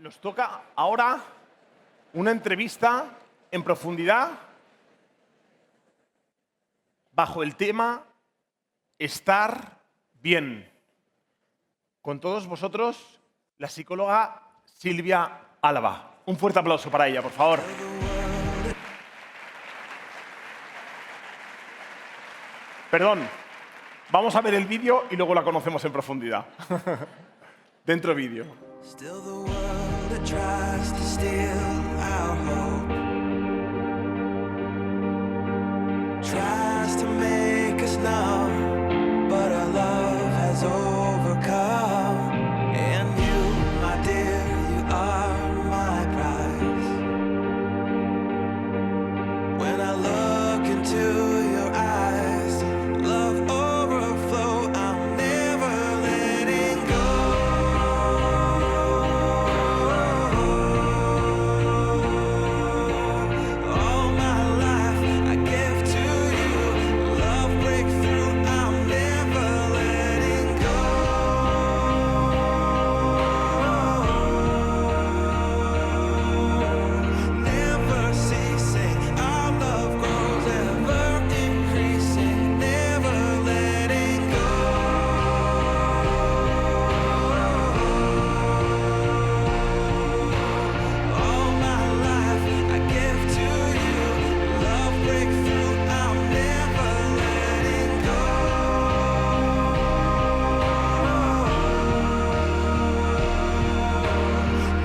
Nos toca ahora una entrevista en profundidad bajo el tema estar bien. Con todos vosotros, la psicóloga Silvia Álava. Un fuerte aplauso para ella, por favor. Perdón, vamos a ver el vídeo y luego la conocemos en profundidad. Dentro vídeo. Still the world that tries to steal our hope, tries to make us numb, but our love has overcome. And you, my dear, you are my prize. When I look into your eyes, love overflow, I'm never letting go. All my life I give to you, love breakthrough, I'm never letting go. Never ceasing, our love grows ever increasing, never letting go. All my life I give to you, love breakthrough, I'm never letting go.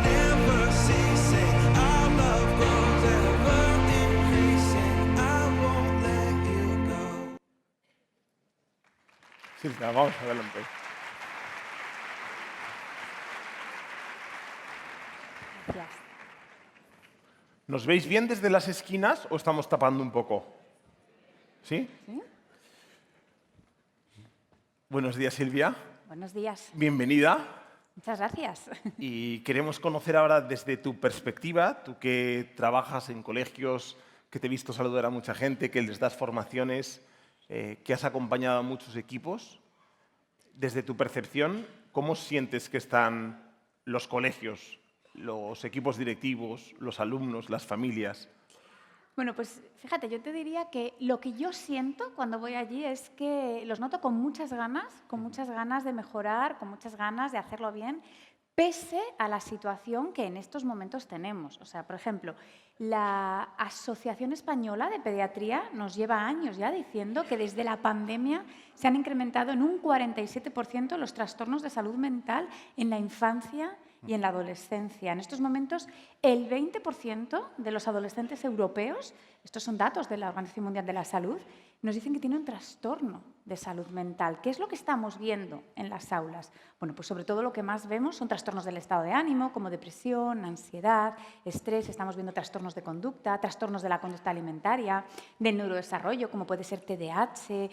Never ceasing, our love grows ever increasing, I won't let you go. Silvia, vamos adelante. Gracias. ¿Nos veis bien desde las esquinas o estamos tapando un poco? ¿Sí? ¿Sí? Buenos días, Silvia. Buenos días. Bienvenida. Muchas gracias. Y queremos conocer ahora desde tu perspectiva, tú que trabajas en colegios, que te he visto saludar a mucha gente, que les das formaciones, que has acompañado a muchos equipos. Desde tu percepción, ¿cómo sientes que están los colegios, los equipos directivos, los alumnos, las familias? Bueno, pues fíjate, yo te diría que lo que yo siento cuando voy allí es que los noto con muchas ganas de mejorar, con muchas ganas de hacerlo bien, pese a la situación que en estos momentos tenemos. O sea, por ejemplo, la Asociación Española de Pediatría nos lleva años ya diciendo que desde la pandemia se han incrementado en un 47% los trastornos de salud mental en la infancia y en la adolescencia. En estos momentos, el 20% de los adolescentes europeos, estos son datos de la Organización Mundial de la Salud, nos dicen que tienen un trastorno de salud mental. ¿Qué es lo que estamos viendo en las aulas? Bueno, pues sobre todo lo que más vemos son trastornos del estado de ánimo, como depresión, ansiedad, estrés. Estamos viendo trastornos de conducta, trastornos de la conducta alimentaria, del neurodesarrollo, como puede ser TDAH,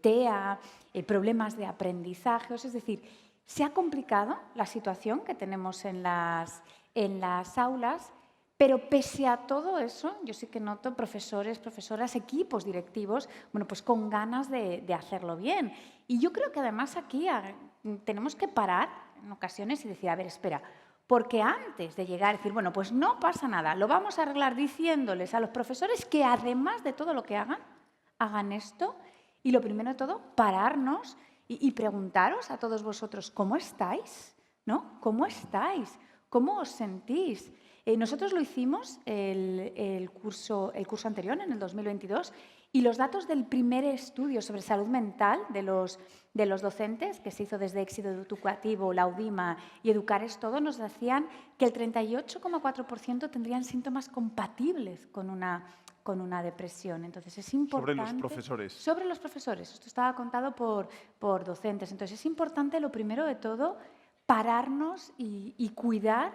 TEA, problemas de aprendizaje. Es decir, se ha complicado la situación que tenemos en las aulas, pero pese a todo eso, yo sí que noto profesores, profesoras, equipos directivos, bueno, pues con ganas de hacerlo bien. Y yo creo que además aquí tenemos que parar en ocasiones y decir, a ver, espera, porque antes de llegar a decir, bueno, pues no pasa nada, lo vamos a arreglar diciéndoles a los profesores que además de todo lo que hagan esto, y lo primero de todo, pararnos y preguntaros a todos vosotros, ¿cómo estáis? ¿No? ¿Cómo estáis? ¿Cómo os sentís? Nosotros lo hicimos el curso anterior, en el 2022, y los datos del primer estudio sobre salud mental de los docentes, que se hizo desde Éxito Educativo, la UDIMA y Educares Todo, nos decían que el 38,4% tendrían síntomas compatibles con una depresión. Entonces, es importante... Sobre los profesores. Sobre los profesores. Esto estaba contado por docentes. Entonces, es importante, lo primero de todo, pararnos y cuidar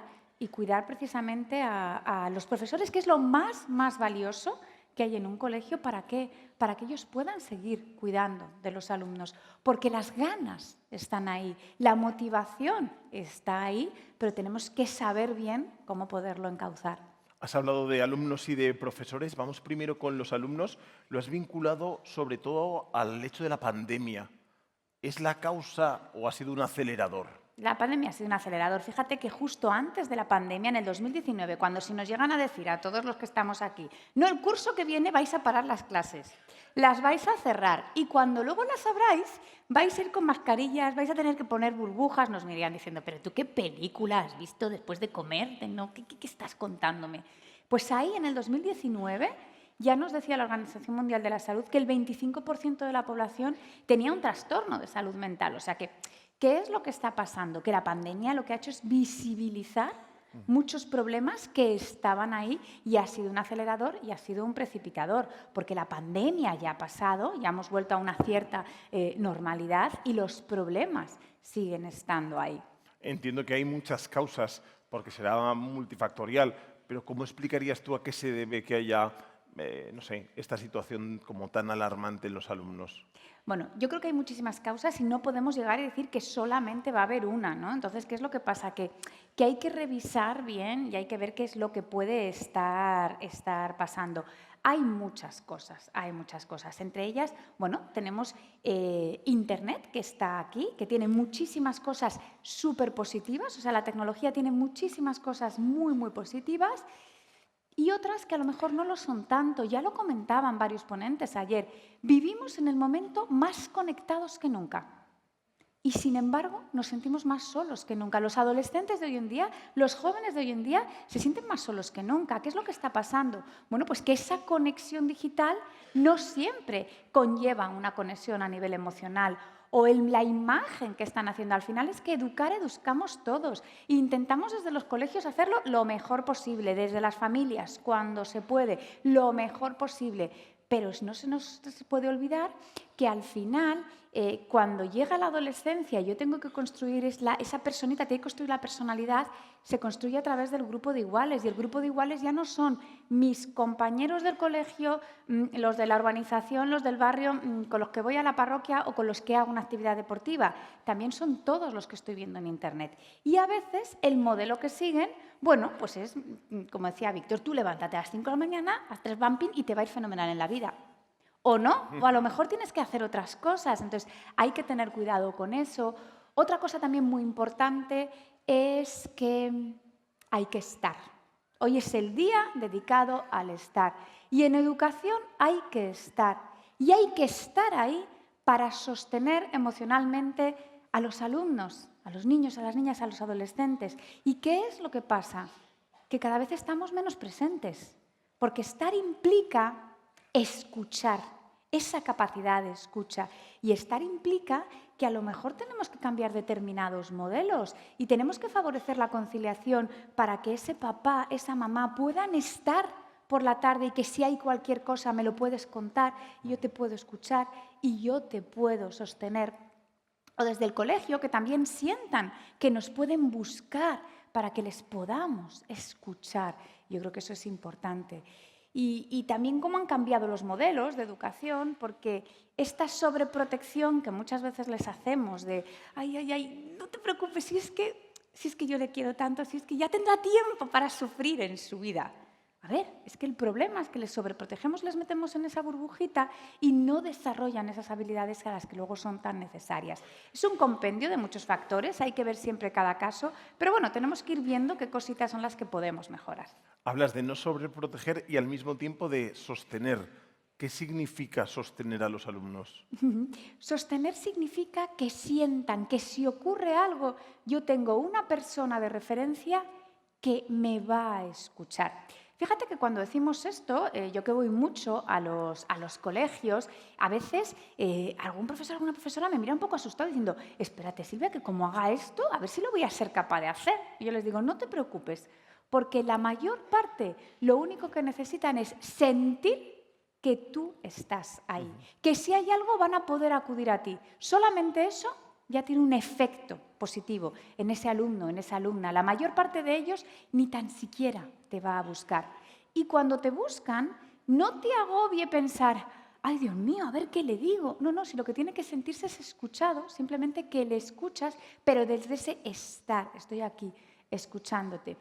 precisamente a los profesores, que es lo más valioso que hay en un colegio. ¿Para qué? Para que ellos puedan seguir cuidando de los alumnos, porque las ganas están ahí, la motivación está ahí, pero tenemos que saber bien cómo poderlo encauzar. Has hablado de alumnos y de profesores. Vamos primero con los alumnos. Lo has vinculado sobre todo al hecho de la pandemia. ¿Es la causa o ha sido un acelerador? La pandemia ha sido un acelerador. Fíjate que justo antes de la pandemia, en el 2019, cuando si nos llegan a decir a todos los que estamos aquí, no, el curso que viene vais a parar las clases, las vais a cerrar y cuando luego las abráis vais a ir con mascarillas, vais a tener que poner burbujas, nos mirarían diciendo, pero tú qué película has visto después de comer, ¿Qué estás contándome? Pues ahí, en el 2019, ya nos decía la Organización Mundial de la Salud que el 25% de la población tenía un trastorno de salud mental. O sea que, ¿qué es lo que está pasando? Que la pandemia lo que ha hecho es visibilizar muchos problemas que estaban ahí y ha sido un acelerador y ha sido un precipitador, porque la pandemia ya ha pasado, ya hemos vuelto a una cierta normalidad y los problemas siguen estando ahí. Entiendo que hay muchas causas, porque será multifactorial, pero ¿cómo explicarías tú a qué se debe que haya, no sé, esta situación como tan alarmante en los alumnos? Bueno, yo creo que hay muchísimas causas y no podemos llegar a decir que solamente va a haber una, ¿no? Entonces, ¿qué es lo que pasa? Que hay que revisar bien y hay que ver qué es lo que puede estar pasando. Hay muchas cosas. Entre ellas, bueno, tenemos Internet, que está aquí, que tiene muchísimas cosas súper positivas, o sea, la tecnología tiene muchísimas cosas muy, muy positivas, y otras que a lo mejor no lo son tanto. Ya lo comentaban varios ponentes ayer. Vivimos en el momento más conectados que nunca. Y sin embargo, nos sentimos más solos que nunca. Los adolescentes de hoy en día, los jóvenes de hoy en día, se sienten más solos que nunca. ¿Qué es lo que está pasando? Bueno, pues que esa conexión digital no siempre conlleva una conexión a nivel emocional o en la imagen que están haciendo. Al final es que educamos todos. E intentamos desde los colegios hacerlo lo mejor posible, desde las familias, cuando se puede, lo mejor posible. Pero no se nos puede olvidar que al final, cuando llega la adolescencia, yo tengo que construir esa personita, tiene que construir la personalidad, se construye a través del grupo de iguales. Y el grupo de iguales ya no son mis compañeros del colegio, los de la urbanización, los del barrio, con los que voy a la parroquia o con los que hago una actividad deportiva. También son todos los que estoy viendo en Internet. Y a veces el modelo que siguen, bueno, pues es, como decía Víctor, tú levántate a las 5 de la mañana, haz 3 bumping y te va a ir fenomenal en la vida. O no, o a lo mejor tienes que hacer otras cosas. Entonces, hay que tener cuidado con eso. Otra cosa también muy importante es que hay que estar. Hoy es el día dedicado al estar. Y en educación hay que estar. Y hay que estar ahí para sostener emocionalmente a los alumnos, a los niños, a las niñas, a los adolescentes. ¿Y qué es lo que pasa? Que cada vez estamos menos presentes. Porque estar implica escuchar, esa capacidad de escucha. Y estar implica que a lo mejor tenemos que cambiar determinados modelos y tenemos que favorecer la conciliación para que ese papá, esa mamá puedan estar por la tarde y que si hay cualquier cosa me lo puedes contar y yo te puedo escuchar y yo te puedo sostener. O desde el colegio, que también sientan que nos pueden buscar para que les podamos escuchar. Yo creo que eso es importante. Y también cómo han cambiado los modelos de educación, porque esta sobreprotección que muchas veces les hacemos de ay, no te preocupes, si es que yo le quiero tanto, si es que ya tendrá tiempo para sufrir en su vida. A ver, es que el problema es que les sobreprotegemos, les metemos en esa burbujita y no desarrollan esas habilidades a las que luego son tan necesarias. Es un compendio de muchos factores, hay que ver siempre cada caso, pero bueno, tenemos que ir viendo qué cositas son las que podemos mejorar. Hablas de no sobreproteger y al mismo tiempo de sostener. ¿Qué significa sostener a los alumnos? Sostener significa que sientan que si ocurre algo, yo tengo una persona de referencia que me va a escuchar. Fíjate que cuando decimos esto, yo que voy mucho a los colegios, a veces algún profesor, alguna profesora me mira un poco asustado diciendo, espérate Silvia, que como haga esto, a ver si lo voy a ser capaz de hacer. Y yo les digo, no te preocupes, porque la mayor parte lo único que necesitan es sentir que tú estás ahí, que si hay algo van a poder acudir a ti. Solamente eso ya tiene un efecto positivo en ese alumno, en esa alumna. La mayor parte de ellos ni tan siquiera te va a buscar. Y cuando te buscan, no te agobie pensar, ay Dios mío, a ver qué le digo. No, si lo que tiene que sentirse es escuchado, simplemente que le escuchas, pero desde ese estar, estoy aquí, escuchándote.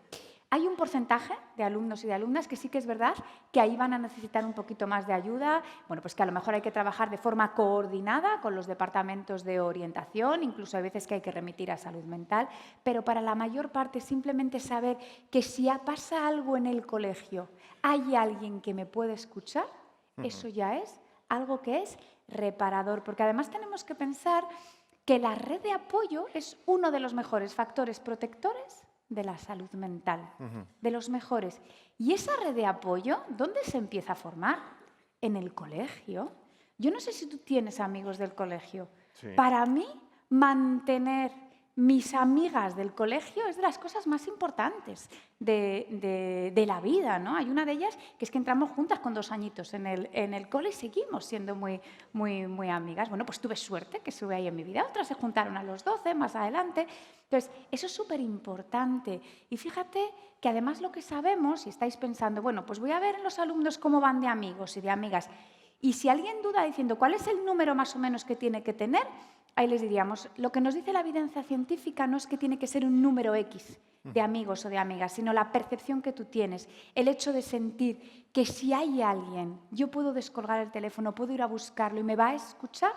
Hay un porcentaje de alumnos y de alumnas que sí que es verdad que ahí van a necesitar un poquito más de ayuda, bueno, pues que a lo mejor hay que trabajar de forma coordinada con los departamentos de orientación, incluso hay veces que hay que remitir a salud mental, pero para la mayor parte simplemente saber que si pasa algo en el colegio, hay alguien que me puede escuchar, eso ya es algo que es reparador, porque además tenemos que pensar que la red de apoyo es uno de los mejores factores protectores de la salud mental, de los mejores. Y esa red de apoyo, ¿dónde se empieza a formar? En el colegio. Yo no sé si tú tienes amigos del colegio. Sí. Para mí, mantener mis amigas del colegio es de las cosas más importantes de la vida, ¿no? Hay una de ellas que es que entramos juntas con 2 añitos en el cole y seguimos siendo muy amigas. Bueno, pues tuve suerte que estuve ahí en mi vida. Otras se juntaron a los 12, más adelante. Entonces, eso es súper importante. Y fíjate que además lo que sabemos, y estáis pensando, bueno, pues voy a ver en los alumnos cómo van de amigos y de amigas. Y si alguien duda diciendo cuál es el número más o menos que tiene que tener, ahí les diríamos, lo que nos dice la evidencia científica no es que tiene que ser un número X de amigos o de amigas, sino la percepción que tú tienes, el hecho de sentir que si hay alguien, yo puedo descolgar el teléfono, puedo ir a buscarlo y me va a escuchar,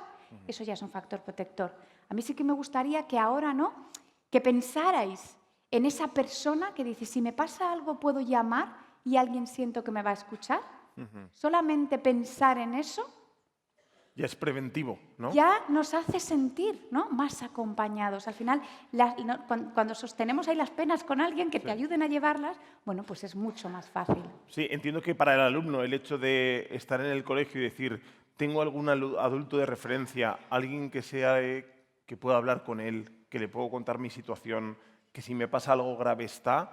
eso ya es un factor protector. A mí sí que me gustaría que ahora, ¿no?, que pensarais en esa persona que dice, si me pasa algo puedo llamar y alguien siento que me va a escuchar. Solamente pensar en eso Ya es preventivo, ¿no? ya nos hace sentir, ¿no?, más acompañados. Al final, cuando sostenemos ahí las penas con alguien que te ayuden a llevarlas, bueno, pues es mucho más fácil. Sí, entiendo que para el alumno el hecho de estar en el colegio y decir, tengo algún adulto de referencia, alguien que que pueda hablar con él, que le puedo contar mi situación, que si me pasa algo grave está,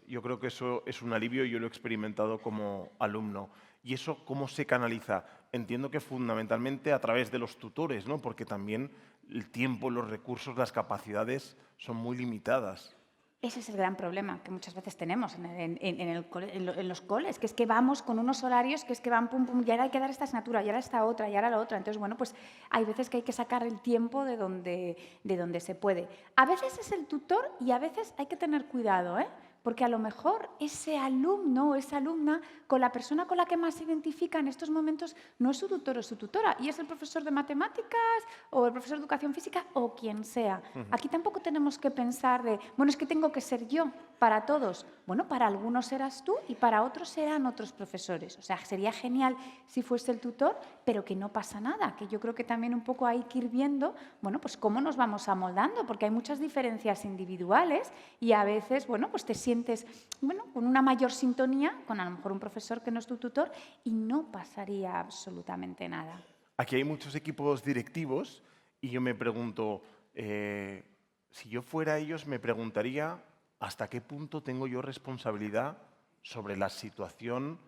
yo creo que eso es un alivio y yo lo he experimentado como alumno. ¿Y eso cómo se canaliza? Entiendo que fundamentalmente a través de los tutores, ¿no? Porque también el tiempo, los recursos, las capacidades son muy limitadas. Ese es el gran problema que muchas veces tenemos en los coles, que es que vamos con unos horarios que es que van pum, pum, y ahora hay que dar esta asignatura, y ahora esta otra, y ahora la otra. Entonces, bueno, pues hay veces que hay que sacar el tiempo de donde se puede. A veces es el tutor y a veces hay que tener cuidado, ¿eh? Porque a lo mejor ese alumno o esa alumna con la persona con la que más se identifica en estos momentos no es su tutor o su tutora, y es el profesor de matemáticas o el profesor de educación física o quien sea. Aquí tampoco tenemos que pensar de, bueno, es que tengo que ser yo para todos. Bueno, para algunos serás tú y para otros serán otros profesores. O sea, sería genial si fuese el tutor, pero que no pasa nada, que yo creo que también un poco hay que ir viendo, bueno, pues cómo nos vamos amoldando, porque hay muchas diferencias individuales y a veces, bueno, pues te sientes, bueno, con una mayor sintonía con a lo mejor un profesor que no es tu tutor y no pasaría absolutamente nada. Aquí hay muchos equipos directivos y yo me pregunto, si yo fuera ellos, me preguntaría hasta qué punto tengo yo responsabilidad sobre la situación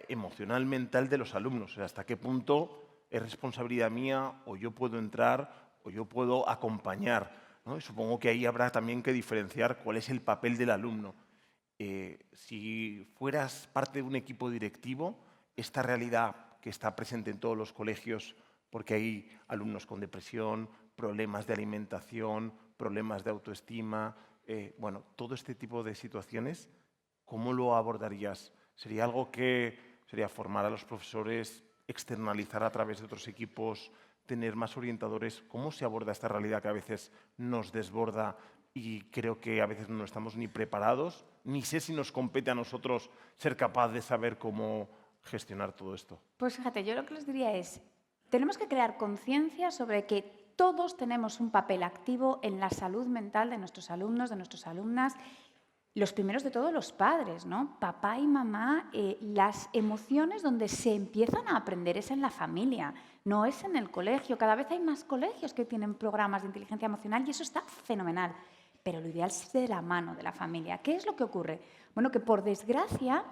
emocional, mental de los alumnos. O sea, hasta qué punto es responsabilidad mía o yo puedo entrar o yo puedo acompañar, ¿no? Y supongo que ahí habrá también que diferenciar cuál es el papel del alumno. Si fueras parte de un equipo directivo, esta realidad que está presente en todos los colegios, porque hay alumnos con depresión, problemas de alimentación, problemas de autoestima, bueno, todo este tipo de situaciones, ¿cómo lo abordarías? ¿Sería algo que sería formar a los profesores, externalizar a través de otros equipos, tener más orientadores? ¿Cómo se aborda esta realidad que a veces nos desborda y creo que a veces no estamos ni preparados? Ni sé si nos compete a nosotros ser capaz de saber cómo gestionar todo esto. Pues fíjate, yo lo que les diría es, tenemos que crear conciencia sobre que todos tenemos un papel activo en la salud mental de nuestros alumnos, de nuestras alumnas. Los primeros de todos, los padres, ¿no? Papá y mamá, las emociones donde se empiezan a aprender es en la familia, no es en el colegio. Cada vez hay más colegios que tienen programas de inteligencia emocional y eso está fenomenal. Pero lo ideal es de la mano de la familia. ¿Qué es lo que ocurre? Bueno, que por desgracia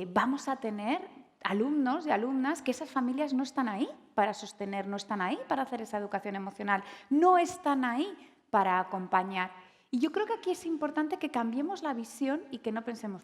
vamos a tener alumnos y alumnas que esas familias no están ahí para sostener, no están ahí para hacer esa educación emocional, no están ahí para acompañar. Y yo creo que aquí es importante que cambiemos la visión y que no pensemos,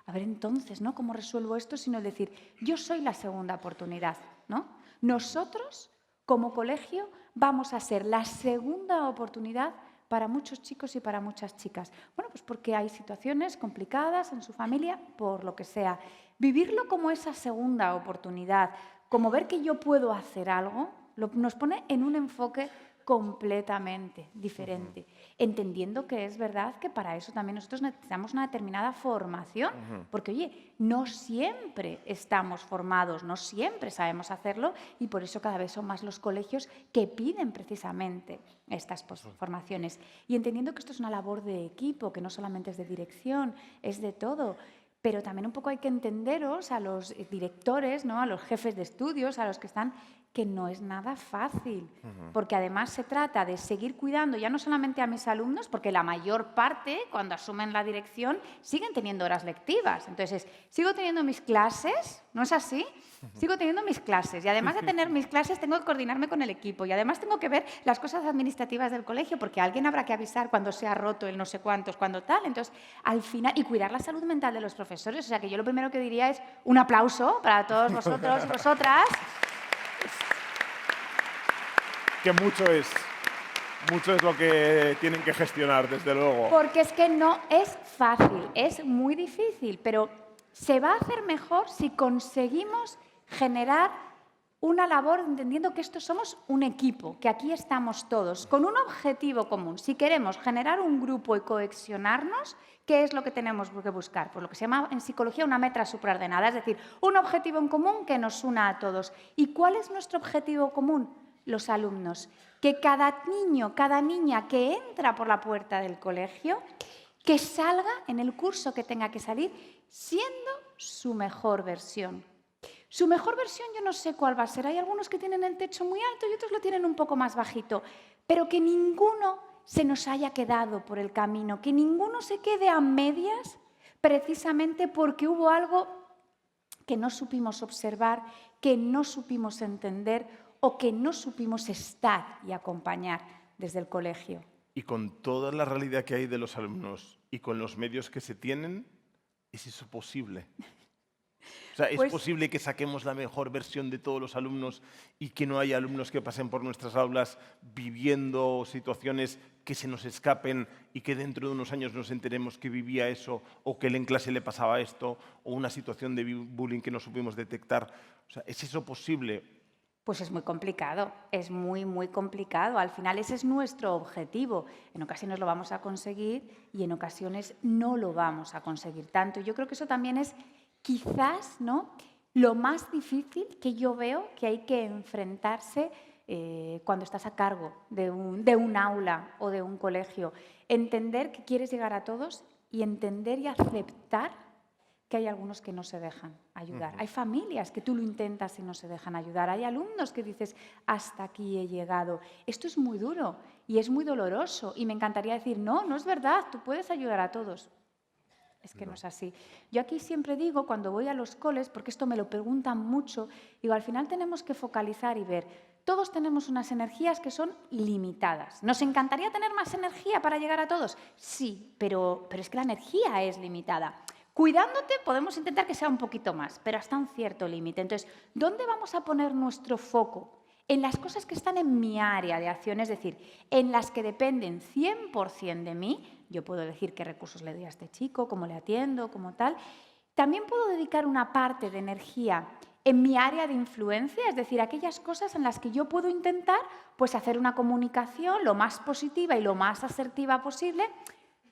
a ver entonces, ¿no?, ¿cómo resuelvo esto? Sino decir, yo soy la segunda oportunidad, ¿no? Nosotros, como colegio, vamos a ser la segunda oportunidad para muchos chicos y para muchas chicas? Bueno, pues porque hay situaciones complicadas en su familia, por lo que sea. Vivirlo como esa segunda oportunidad, como ver que yo puedo hacer algo, nos pone en un enfoque completamente diferente, entendiendo que es verdad que para eso también nosotros necesitamos una determinada formación, porque oye, no siempre estamos formados, no siempre sabemos hacerlo y por eso cada vez son más los colegios que piden precisamente estas formaciones. Y entendiendo que esto es una labor de equipo, que no solamente es de dirección, es de todo. Pero también un poco hay que entenderos a los directores, ¿no? A los jefes de estudios, a los que están, que no es nada fácil, porque además se trata de seguir cuidando ya no solamente a mis alumnos, porque la mayor parte, cuando asumen la dirección, siguen teniendo horas lectivas. Entonces, sigo teniendo mis clases, ¿no es así? Sigo teniendo mis clases y además de tener mis clases tengo que coordinarme con el equipo y además tengo que ver las cosas administrativas del colegio porque alguien habrá que avisar cuando se ha roto el no sé cuántos, cuando tal. Entonces, al final, y cuidar la salud mental de los profesores. O sea, que yo lo primero que diría es un aplauso para todos vosotros y vosotras. Que mucho es lo que tienen que gestionar, desde luego. Porque es que no es fácil, es muy difícil, pero se va a hacer mejor si conseguimos generar una labor entendiendo que esto somos un equipo, que aquí estamos todos con un objetivo común. Si queremos generar un grupo y cohesionarnos, ¿qué es lo que tenemos que buscar? Pues lo que se llama en psicología una meta supraordenada, es decir, un objetivo en común que nos una a todos. ¿Y cuál es nuestro objetivo común? Los alumnos. Que cada niño, cada niña que entra por la puerta del colegio, que salga en el curso que tenga que salir siendo su mejor versión. Su mejor versión yo no sé cuál va a ser. Hay algunos que tienen el techo muy alto y otros lo tienen un poco más bajito. Pero que ninguno se nos haya quedado por el camino, que ninguno se quede a medias precisamente porque hubo algo que no supimos observar, que no supimos entender o que no supimos estar y acompañar desde el colegio. Y con toda la realidad que hay de los alumnos y con los medios que se tienen, ¿es eso posible? O sea, ¿es posible que saquemos la mejor versión de todos los alumnos y que no haya alumnos que pasen por nuestras aulas viviendo situaciones que se nos escapen y que dentro de unos años nos enteremos que vivía eso o que él en clase le pasaba esto o una situación de bullying que no supimos detectar? O sea, ¿es eso posible? Pues es muy complicado, es muy, muy complicado. Al final ese es nuestro objetivo. En ocasiones lo vamos a conseguir y en ocasiones no lo vamos a conseguir tanto. Yo creo que eso también es quizás, ¿no?, lo más difícil que yo veo que hay que enfrentarse cuando estás a cargo de un aula o de un colegio. Entender que quieres llegar a todos y entender y aceptar que hay algunos que no se dejan ayudar. Hay familias que tú lo intentas y no se dejan ayudar. Hay alumnos que dices, hasta aquí he llegado. Esto es muy duro y es muy doloroso. Y me encantaría decir, no, no es verdad, tú puedes ayudar a todos. Es que no es así. Yo aquí siempre digo, cuando voy a los coles, porque esto me lo preguntan mucho, digo, al final tenemos que focalizar y ver, todos tenemos unas energías que son limitadas. ¿Nos encantaría tener más energía para llegar a todos? Sí, pero es que la energía es limitada. Cuidándote podemos intentar que sea un poquito más, pero hasta un cierto límite. Entonces, ¿dónde vamos a poner nuestro foco? En las cosas que están en mi área de acción, es decir, en las que dependen 100% de mí. Yo puedo elegir qué recursos le doy a este chico, cómo le atiendo, cómo tal. También puedo dedicar una parte de energía en mi área de influencia, es decir, aquellas cosas en las que yo puedo intentar pues, hacer una comunicación lo más positiva y lo más asertiva posible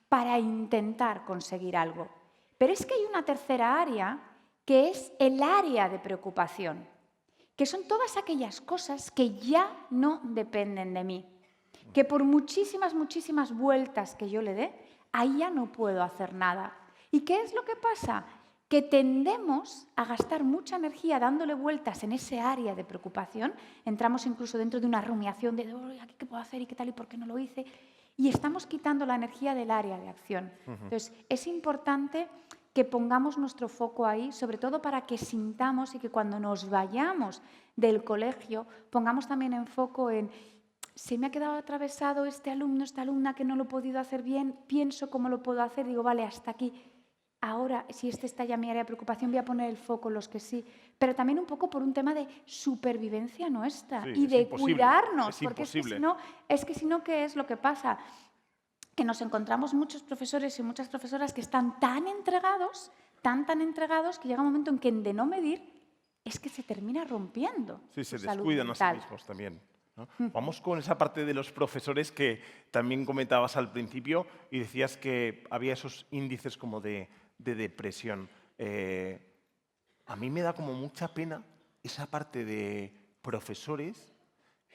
para intentar conseguir algo. Pero es que hay una tercera área que es el área de preocupación, que son todas aquellas cosas que ya no dependen de mí, que por muchísimas, muchísimas vueltas que yo le dé, ahí ya no puedo hacer nada. ¿Y qué es lo que pasa? Que tendemos a gastar mucha energía dándole vueltas en ese área de preocupación, entramos incluso dentro de una rumiación de ¿aquí qué puedo hacer y qué tal y por qué no lo hice? Y estamos quitando la energía del área de acción. Entonces, es importante que pongamos nuestro foco ahí, sobre todo para que sintamos y que cuando nos vayamos del colegio pongamos también en foco en se me ha quedado atravesado este alumno, esta alumna que no lo he podido hacer bien, pienso cómo lo puedo hacer, digo, vale, hasta aquí. Ahora, si este está ya mi área de preocupación, voy a poner el foco en los que sí. Pero también un poco por un tema de supervivencia nuestra y de cuidarnos. Porque es que si no, ¿qué es lo que pasa? que nos encontramos muchos profesores y muchas profesoras que están tan entregados, tan entregados, que llega un momento en que de no medir es que se termina rompiendo. Sí, su se salud descuidan a sí mental. mismos también, ¿no? Vamos con esa parte de los profesores que también comentabas al principio y decías que había esos índices como de depresión. A mí me da como mucha pena esa parte de profesores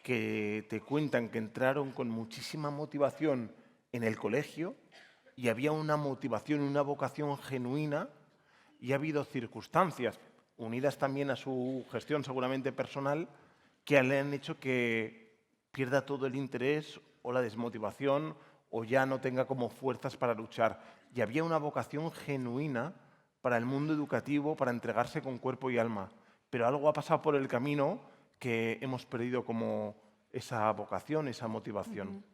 que te cuentan que entraron con muchísima motivación en el colegio y había una motivación, una vocación genuina y ha habido circunstancias unidas también a su gestión seguramente personal que le han hecho que pierda todo el interés o la desmotivación o ya no tenga como fuerzas para luchar. Y había una vocación genuina para el mundo educativo, para entregarse con cuerpo y alma. Pero algo ha pasado por el camino que hemos perdido como esa vocación, esa motivación.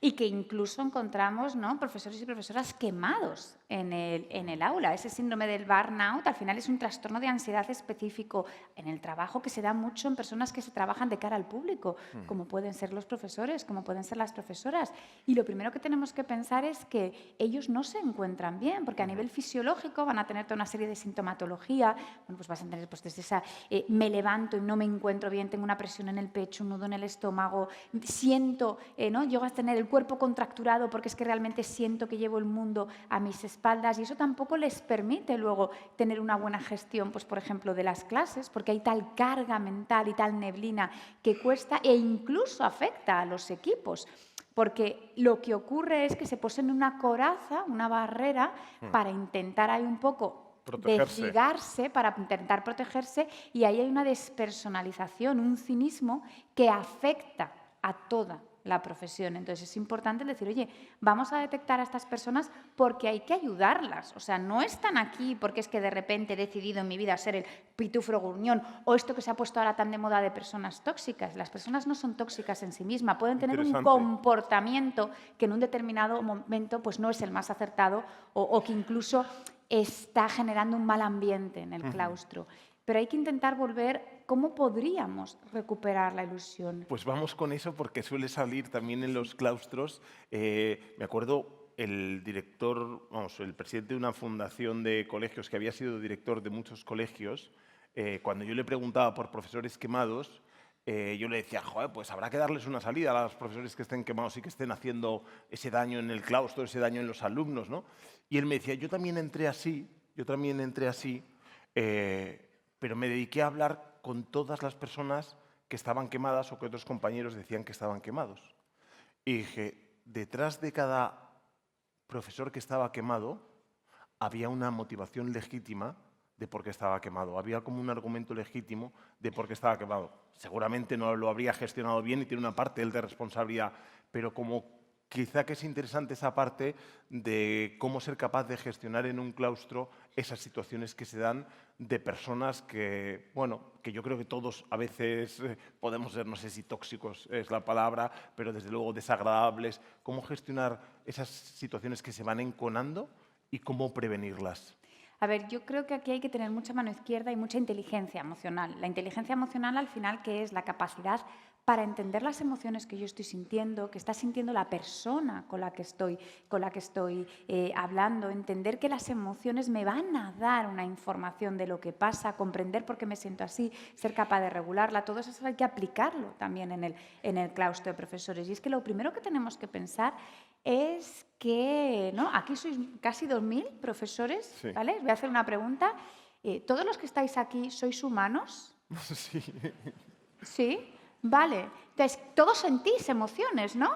Y que incluso encontramos, ¿no?, profesores y profesoras quemados en el aula. Ese síndrome del burnout al final es un trastorno de ansiedad específico en el trabajo que se da mucho en personas que se trabajan de cara al público, como pueden ser los profesores, como pueden ser las profesoras. Y lo primero que tenemos que pensar es que ellos no se encuentran bien, porque a nivel fisiológico van a tener toda una serie de sintomatología. Bueno, pues vas a tener pues, desde esa me levanto y no me encuentro bien, tengo una presión en el pecho, un nudo en el estómago, siento, ¿no?, llego a tener el cuerpo contracturado porque es que realmente siento que llevo el mundo a mis espaldas y eso tampoco les permite luego tener una buena gestión, pues por ejemplo, de las clases, porque hay tal carga mental y tal neblina que cuesta e incluso afecta a los equipos. Porque lo que ocurre es que se posen una coraza, una barrera, para intentar ahí un poco desligarse, para intentar protegerse, y ahí hay una despersonalización, un cinismo que afecta a toda la profesión. Entonces es importante decir, oye, vamos a detectar a estas personas porque hay que ayudarlas. O sea, no están aquí porque es que de repente he decidido en mi vida ser el pitufo gruñón o esto que se ha puesto ahora tan de moda de personas tóxicas. Las personas no son tóxicas en sí mismas, pueden tener un comportamiento que en un determinado momento pues no es el más acertado o que incluso está generando un mal ambiente en el claustro. Pero hay que intentar volver. ¿Cómo podríamos recuperar la ilusión? Pues vamos con eso porque suele salir también en los claustros. Me acuerdo el director, vamos, el presidente de una fundación de colegios que había sido director de muchos colegios, cuando yo le preguntaba por profesores quemados, yo le decía, joder, pues habrá que darles una salida a los profesores que estén quemados y que estén haciendo ese daño en el claustro, ese daño en los alumnos, ¿no? Y él me decía, yo también entré así, pero me dediqué a hablar con todas las personas que estaban quemadas o que otros compañeros decían que estaban quemados. Y dije, detrás de cada profesor que estaba quemado había una motivación legítima de por qué estaba quemado. Había como un argumento legítimo de por qué estaba quemado. Seguramente no lo habría gestionado bien y tiene una parte él de responsabilidad, pero como quizá que es interesante esa parte de cómo ser capaz de gestionar en un claustro esas situaciones que se dan de personas que, bueno, que yo creo que todos a veces podemos ser, no sé si tóxicos es la palabra, pero desde luego desagradables. ¿Cómo gestionar esas situaciones que se van enconando y cómo prevenirlas? A ver, yo creo que aquí hay que tener mucha mano izquierda y mucha inteligencia emocional. La inteligencia emocional, al final, ¿qué es? La capacidad para entender las emociones que yo estoy sintiendo, que está sintiendo la persona con la que estoy hablando, entender que las emociones me van a dar una información de lo que pasa, comprender por qué me siento así, ser capaz de regularla. Todo eso hay que aplicarlo también en el claustro de profesores. Y es que lo primero que tenemos que pensar es que, ¿no?, aquí sois casi 2.000 profesores, Sí. ¿vale? Os voy a hacer una pregunta. ¿Todos los que estáis aquí sois humanos? Sí. Sí. Vale. Entonces, todos sentís emociones, ¿no?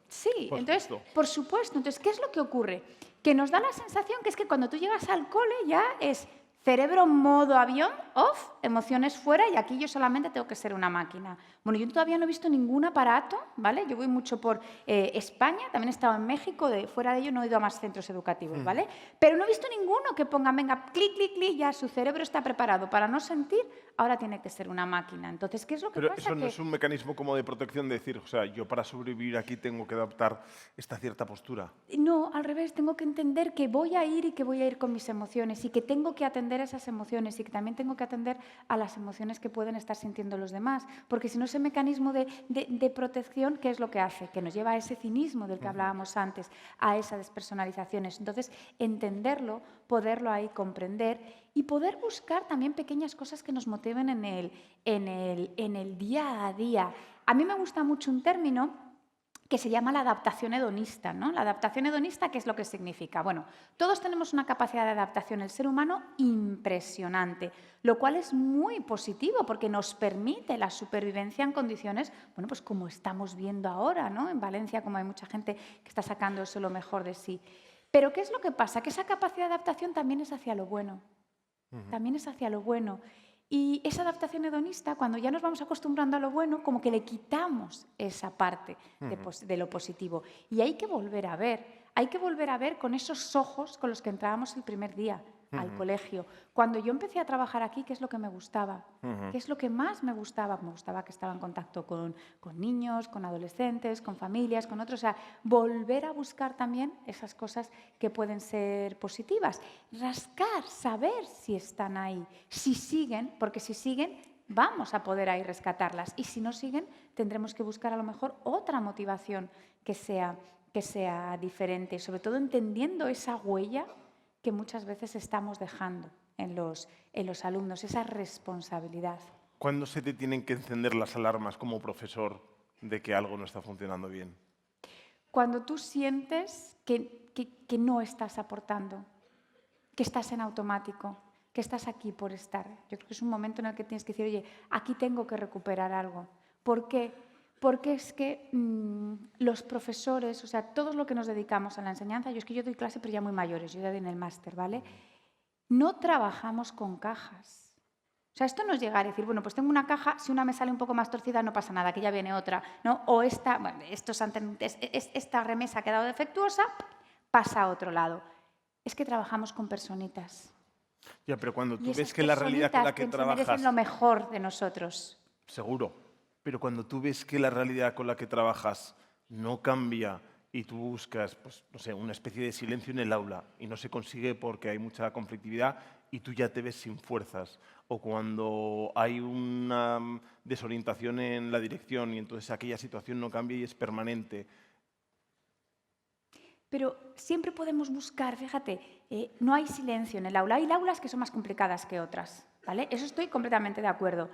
Sí. Entonces, por supuesto. Entonces, ¿qué es lo que ocurre? Que nos da la sensación que es que cuando tú llegas al cole ya es cerebro modo avión, off, emociones fuera, y aquí yo solamente tengo que ser una máquina. Bueno, yo todavía no he visto ningún aparato, ¿vale? Yo voy mucho por España, también he estado en México, fuera de ello no he ido a más centros educativos, ¿vale? Pero no he visto ninguno que ponga, venga, clic, clic, clic, ya su cerebro está preparado para no sentir, ahora tiene que ser una máquina. Entonces, ¿qué es lo que Pero pasa? eso no es un mecanismo como de protección de decir, o sea, yo para sobrevivir aquí tengo que adoptar esta cierta postura. No, al revés, tengo que entender que voy a ir y que voy a ir con mis emociones y que tengo que atender atender a esas emociones y que también tengo que atender a las emociones que pueden estar sintiendo los demás. Porque si no, ese mecanismo de protección, ¿qué es lo que hace? Que nos lleva a ese cinismo del que hablábamos antes, a esas despersonalizaciones. Entonces, entenderlo, poderlo ahí comprender y poder buscar también pequeñas cosas que nos motiven en el día a día. A mí me gusta mucho un término que se llama la adaptación hedonista, ¿no? La adaptación hedonista, ¿qué es lo que significa? Bueno, todos tenemos una capacidad de adaptación, el ser humano, impresionante, lo cual es muy positivo porque nos permite la supervivencia en condiciones, bueno, pues como estamos viendo ahora, ¿no? En Valencia, como hay mucha gente que está sacando eso lo mejor de sí. Pero ¿qué es lo que pasa? Que esa capacidad de adaptación también es hacia lo bueno. También es hacia lo bueno. Y esa adaptación hedonista, cuando ya nos vamos acostumbrando a lo bueno, como que le quitamos esa parte de lo positivo. Y hay que volver a ver con esos ojos con los que entrábamos el primer día al colegio. Cuando yo empecé a trabajar aquí, ¿qué es lo que me gustaba? ¿Qué es lo que más me gustaba? Me gustaba que estaba en contacto con niños, con adolescentes, con familias, con otros. O sea, volver a buscar también esas cosas que pueden ser positivas. Rascar, saber si están ahí, si siguen, porque si siguen, vamos a poder ahí rescatarlas. Y si no siguen, tendremos que buscar a lo mejor otra motivación que sea diferente, sobre todo entendiendo esa huella que muchas veces estamos dejando en los alumnos, esa responsabilidad. ¿Cuándo se te tienen que encender las alarmas como profesor de que algo no está funcionando bien? Cuando tú sientes que no estás aportando, que estás en automático, que estás aquí por estar. Yo creo que es un momento en el que tienes que decir, oye, aquí tengo que recuperar algo. ¿Por qué? Porque es que los profesores, o sea, todos los que nos dedicamos a la enseñanza, yo doy clase pero ya muy mayores, yo ya doy en el máster, ¿vale? No trabajamos con cajas. O sea, esto no es llegar y decir, bueno, pues tengo una caja, si una me sale un poco más torcida no pasa nada, que ya viene otra, ¿no? O esta remesa ha quedado defectuosa, pasa a otro lado. Es que trabajamos con personitas. Ya, pero cuando tú Y ves que la realidad con la que se merecen trabajas... lo mejor de nosotros. Seguro. Pero cuando tú ves que la realidad con la que trabajas no cambia y tú buscas, pues, no sé, una especie de silencio en el aula y no se consigue porque hay mucha conflictividad y tú ya te ves sin fuerzas, o cuando hay una desorientación en la dirección y entonces aquella situación no cambia y es permanente. Pero siempre podemos buscar, fíjate, no hay silencio en el aula. Hay aulas que son más complicadas que otras, ¿vale? Eso estoy completamente de acuerdo.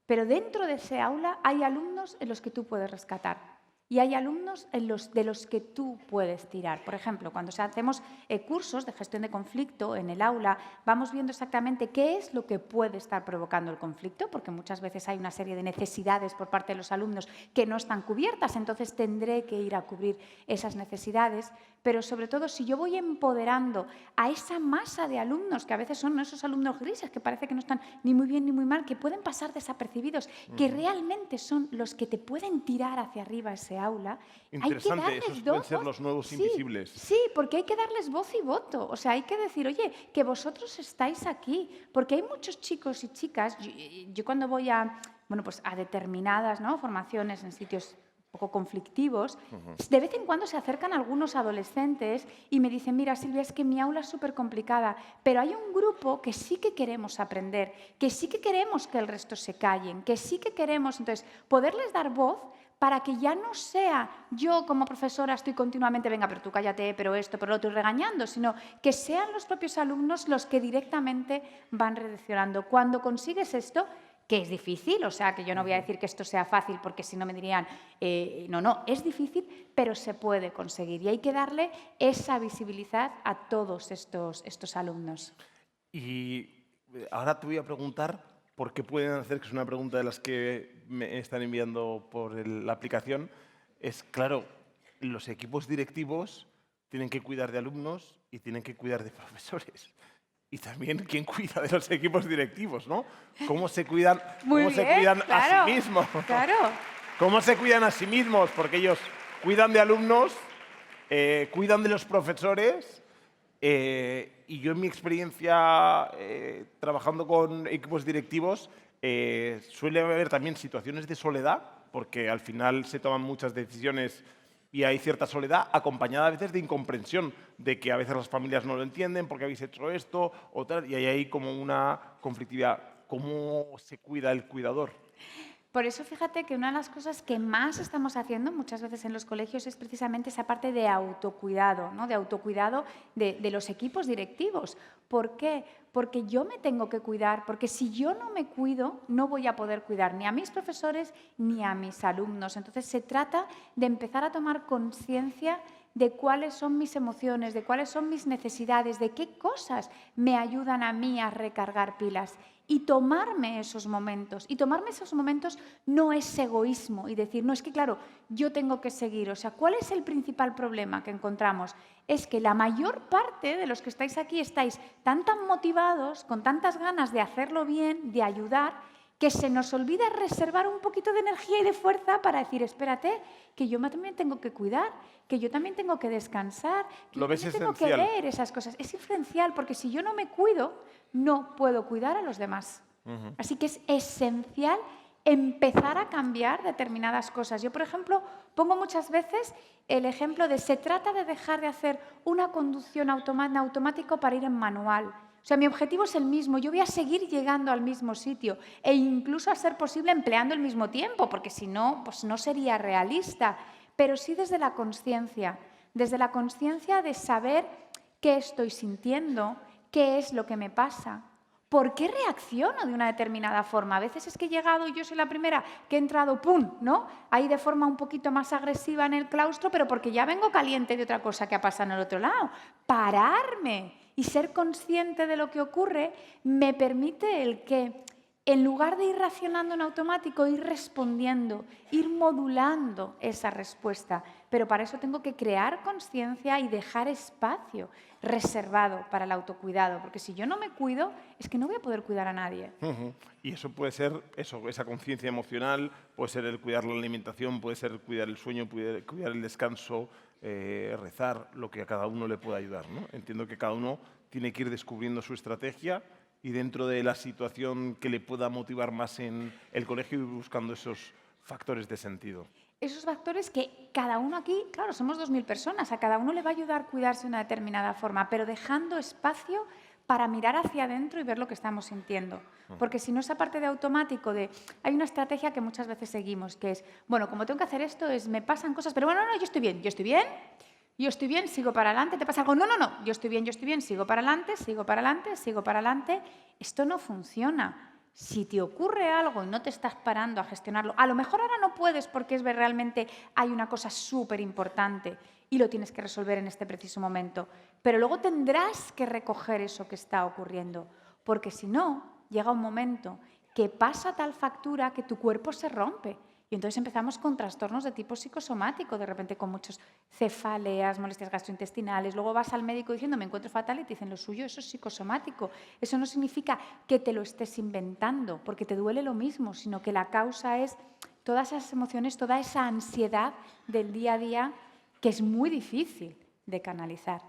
Pero dentro de ese aula hay alumnos en los que tú puedes rescatar y hay alumnos de los que tú puedes tirar. Por ejemplo, cuando hacemos cursos de gestión de conflicto en el aula, vamos viendo exactamente qué es lo que puede estar provocando el conflicto, porque muchas veces hay una serie de necesidades por parte de los alumnos que no están cubiertas, entonces tendré que ir a cubrir esas necesidades. Pero sobre todo, si yo voy empoderando a esa masa de alumnos, que a veces son esos alumnos grises, que parece que no están ni muy bien ni muy mal, que pueden pasar desapercibidos, que realmente son los que te pueden tirar hacia arriba ese aula. Interesante, hay que esos pueden ser los nuevos invisibles. Sí, porque hay que darles voz y voto. O sea, hay que decir, oye, que vosotros estáis aquí. Porque hay muchos chicos y chicas, yo cuando voy a determinadas, ¿no?, formaciones en sitios un poco conflictivos, de vez en cuando se acercan algunos adolescentes y me dicen, mira, Silvia, es que mi aula es súper complicada, pero hay un grupo que sí que queremos aprender, que sí que queremos que el resto se callen, que sí que queremos, entonces, poderles dar voz para que ya no sea yo como profesora estoy continuamente, venga, pero tú cállate, pero esto, pero lo otro, y regañando, sino que sean los propios alumnos los que directamente van redireccionando. Cuando consigues esto, que es difícil, o sea, que yo no voy a decir que esto sea fácil porque si no me dirían, no, es difícil, pero se puede conseguir y hay que darle esa visibilidad a todos estos alumnos. Y ahora te voy a preguntar por qué pueden hacer, que es una pregunta de las que me están enviando por la aplicación, es claro, los equipos directivos tienen que cuidar de alumnos y tienen que cuidar de profesores. Y también quién cuida de los equipos directivos, ¿no? ¿Cómo se cuidan, a sí mismos? Claro. ¿Cómo se cuidan a sí mismos? Porque ellos cuidan de alumnos, cuidan de los profesores, y yo en mi experiencia trabajando con equipos directivos suele haber también situaciones de soledad, porque al final se toman muchas decisiones Y hay cierta soledad acompañada a veces de incomprensión, de que a veces las familias no lo entienden porque habéis hecho esto o tal, y hay ahí como una conflictividad. ¿Cómo se cuida el cuidador? Por eso fíjate que una de las cosas que más estamos haciendo muchas veces en los colegios es precisamente esa parte de autocuidado, ¿no? De autocuidado de los equipos directivos. ¿Por qué? Porque yo me tengo que cuidar, porque si yo no me cuido, no voy a poder cuidar ni a mis profesores ni a mis alumnos. Entonces se trata de empezar a tomar conciencia de cuáles son mis emociones, de cuáles son mis necesidades, de qué cosas me ayudan a mí a recargar pilas. Y tomarme esos momentos. Y tomarme esos momentos no es egoísmo y decir, no, es que claro, yo tengo que seguir. O sea, ¿cuál es el principal problema que encontramos? Es que la mayor parte de los que estáis aquí estáis tan motivados, con tantas ganas de hacerlo bien, de ayudar, que se nos olvida reservar un poquito de energía y de fuerza para decir, espérate, que yo también tengo que cuidar, que yo también tengo que descansar, que ¿Lo yo ves también tengo que esencial? ver esas cosas. Es esencial porque si yo no me cuido, no puedo cuidar a los demás. Así que es esencial empezar a cambiar determinadas cosas. Yo, por ejemplo, pongo muchas veces el ejemplo de se trata de dejar de hacer una conducción automático para ir en manual. O sea, mi objetivo es el mismo, yo voy a seguir llegando al mismo sitio e incluso a ser posible empleando el mismo tiempo, porque si no, pues no sería realista, pero sí desde la conciencia de saber qué estoy sintiendo, qué es lo que me pasa. ¿Por qué reacciono de una determinada forma? A veces es que he llegado y yo soy la primera que he entrado, ¡pum!, ¿no? Ahí de forma un poquito más agresiva en el claustro, pero porque ya vengo caliente de otra cosa que ha pasado en el otro lado. Pararme y ser consciente de lo que ocurre me permite el que, en lugar de ir racionando en automático, ir respondiendo, ir modulando esa respuesta. Pero para eso tengo que crear conciencia y dejar espacio reservado para el autocuidado, porque si yo no me cuido, es que no voy a poder cuidar a nadie. Y eso puede ser esa conciencia emocional, puede ser el cuidar la alimentación, puede ser cuidar el sueño, cuidar el descanso, rezar, lo que a cada uno le pueda ayudar, ¿no? Entiendo que cada uno tiene que ir descubriendo su estrategia y dentro de la situación que le pueda motivar más en el colegio ir buscando esos factores de sentido. Esos factores que cada uno aquí, claro, somos 2000 personas, a cada uno le va a ayudar a cuidarse de una determinada forma, pero dejando espacio para mirar hacia adentro y ver lo que estamos sintiendo. Porque si no, esa parte de automático hay una estrategia que muchas veces seguimos, que es, bueno, como tengo que hacer esto, me pasan cosas, pero bueno, no, yo estoy bien, sigo para adelante, ¿te pasa algo? No, yo estoy bien, sigo para adelante. Esto no funciona. Si te ocurre algo y no te estás parando a gestionarlo, a lo mejor ahora no puedes porque realmente hay una cosa súper importante y lo tienes que resolver en este preciso momento. Pero luego tendrás que recoger eso que está ocurriendo, porque si no, llega un momento que pasa tal factura que tu cuerpo se rompe. Y entonces empezamos con trastornos de tipo psicosomático, de repente con muchos cefaleas, molestias gastrointestinales. Luego vas al médico diciendo, me encuentro fatal, y te dicen, lo suyo, eso es psicosomático. Eso no significa que te lo estés inventando, porque te duele lo mismo, sino que la causa es todas esas emociones, toda esa ansiedad del día a día, que es muy difícil de canalizar.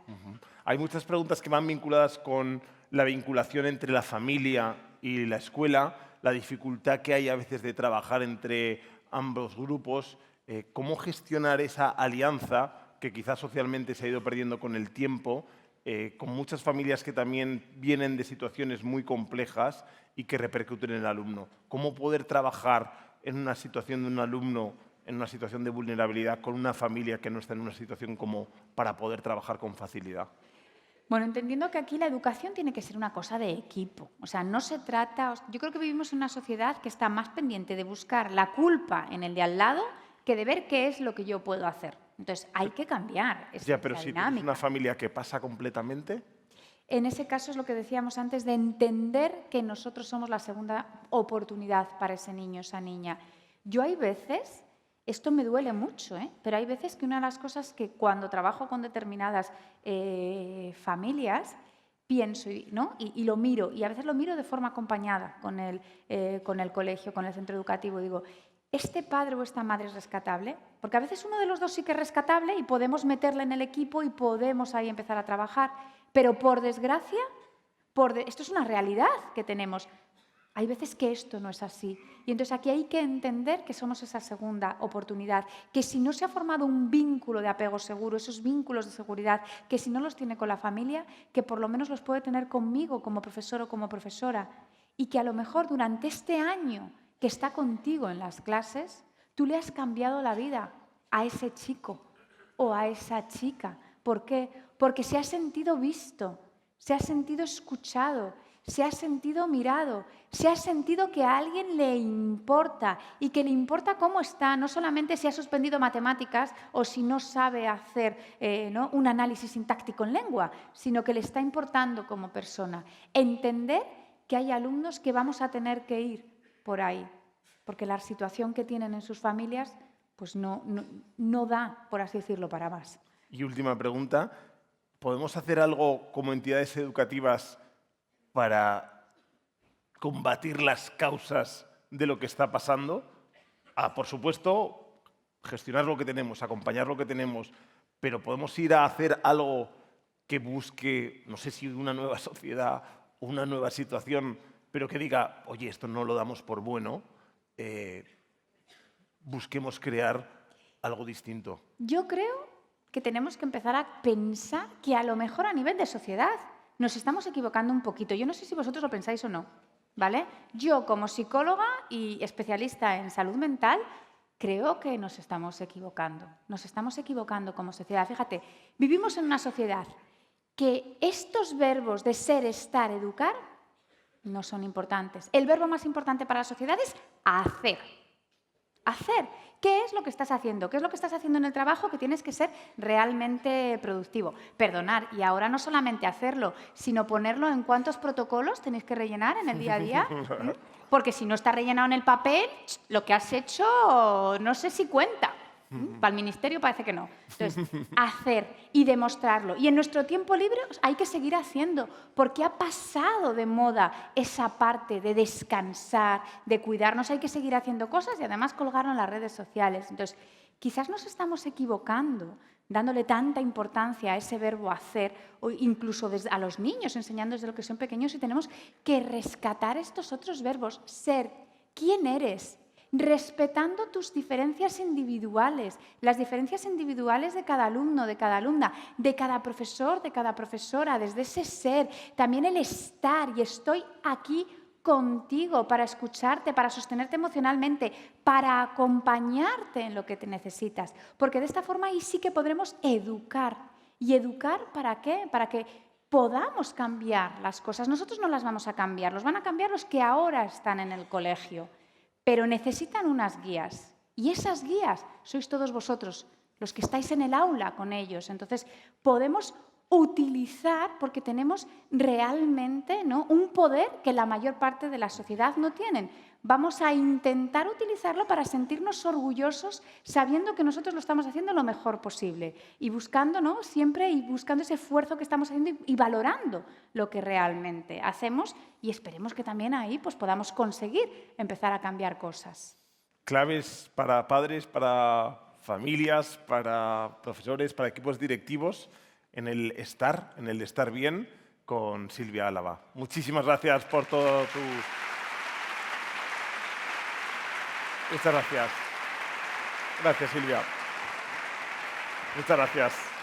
Hay muchas preguntas que van vinculadas con la vinculación entre la familia y la escuela, la dificultad que hay a veces de trabajar entre ambos grupos, cómo gestionar esa alianza que quizás socialmente se ha ido perdiendo con el tiempo, con muchas familias que también vienen de situaciones muy complejas y que repercuten en el alumno. ¿Cómo poder trabajar en una situación de un alumno, en una situación de vulnerabilidad, con una familia que no está en una situación como para poder trabajar con facilidad? Bueno, entendiendo que aquí la educación tiene que ser una cosa de equipo. O sea, no se trata... Yo creo que vivimos en una sociedad que está más pendiente de buscar la culpa en el de al lado que de ver qué es lo que yo puedo hacer. Entonces, hay que cambiar esa Pero si dinámica. es una familia que pasa completamente... En ese caso es lo que decíamos antes, de entender que nosotros somos la segunda oportunidad para ese niño, esa niña. Yo hay veces... Esto me duele mucho, pero hay veces que una de las cosas que cuando trabajo con determinadas familias pienso, ¿no? y lo miro, y a veces lo miro de forma acompañada con el colegio, con el centro educativo, digo, ¿este padre o esta madre es rescatable? Porque a veces uno de los dos sí que es rescatable y podemos meterle en el equipo y podemos ahí empezar a trabajar, pero por desgracia, esto es una realidad que tenemos. Hay veces que esto no es así. Y entonces aquí hay que entender que somos esa segunda oportunidad, que si no se ha formado un vínculo de apego seguro, esos vínculos de seguridad, que si no los tiene con la familia, que por lo menos los puede tener conmigo como profesor o como profesora. Y que a lo mejor durante este año que está contigo en las clases, tú le has cambiado la vida a ese chico o a esa chica. ¿Por qué? Porque se ha sentido visto, se ha sentido escuchado, se ha sentido mirado, se ha sentido que a alguien le importa y que le importa cómo está, no solamente si ha suspendido matemáticas o si no sabe hacer ¿no? un análisis sintáctico en lengua, sino que le está importando como persona. Entender que hay alumnos que vamos a tener que ir por ahí, porque la situación que tienen en sus familias pues no da, por así decirlo, para más. Y última pregunta, ¿podemos hacer algo como entidades educativas para combatir las causas de lo que está pasando? Por supuesto, gestionar lo que tenemos, acompañar lo que tenemos, pero podemos ir a hacer algo que busque, no sé si una nueva sociedad o una nueva situación, pero que diga, oye, esto no lo damos por bueno, busquemos crear algo distinto. Yo creo que tenemos que empezar a pensar que a lo mejor a nivel de sociedad nos estamos equivocando un poquito. Yo no sé si vosotros lo pensáis o no, ¿vale? Yo, como psicóloga y especialista en salud mental, creo que nos estamos equivocando. Nos estamos equivocando como sociedad. Fíjate, vivimos en una sociedad que estos verbos de ser, estar, educar no son importantes. El verbo más importante para la sociedad es hacer. Hacer. ¿Qué es lo que estás haciendo? ¿Qué es lo que estás haciendo en el trabajo que tienes que ser realmente productivo? Perdonar, y ahora no solamente hacerlo, sino ponerlo en cuántos protocolos tenéis que rellenar en el día a día. Porque si no está rellenado en el papel, lo que has hecho no sé si cuenta. Para el ministerio parece que no. Entonces, hacer y demostrarlo. Y en nuestro tiempo libre hay que seguir haciendo, porque ha pasado de moda esa parte de descansar, de cuidarnos. Hay que seguir haciendo cosas y además colgarlo en las redes sociales. Entonces, quizás nos estamos equivocando dándole tanta importancia a ese verbo hacer, o incluso a los niños, enseñando desde lo que son pequeños, y tenemos que rescatar estos otros verbos. Ser, ¿quién eres? Respetando tus diferencias individuales, las diferencias individuales de cada alumno, de cada alumna, de cada profesor, de cada profesora, desde ese ser, también el estar, y estoy aquí contigo para escucharte, para sostenerte emocionalmente, para acompañarte en lo que te necesitas, porque de esta forma ahí sí que podremos educar. ¿Y educar para qué? Para que podamos cambiar las cosas. Nosotros no las vamos a cambiar, los van a cambiar los que ahora están en el colegio. Pero necesitan unas guías, y esas guías sois todos vosotros, los que estáis en el aula con ellos. Entonces, podemos utilizar, porque tenemos realmente, ¿no?, un poder que la mayor parte de la sociedad no tienen. Vamos a intentar utilizarlo para sentirnos orgullosos, sabiendo que nosotros lo estamos haciendo lo mejor posible y buscando, ¿no?, siempre y buscando ese esfuerzo que estamos haciendo y valorando lo que realmente hacemos, y esperemos que también ahí pues, podamos conseguir empezar a cambiar cosas. Claves para padres, para familias, para profesores, para equipos directivos en el de estar bien con Silvia Álava. Muchísimas gracias por todo tu... Muchas gracias. Gracias, Silvia. Muchas gracias.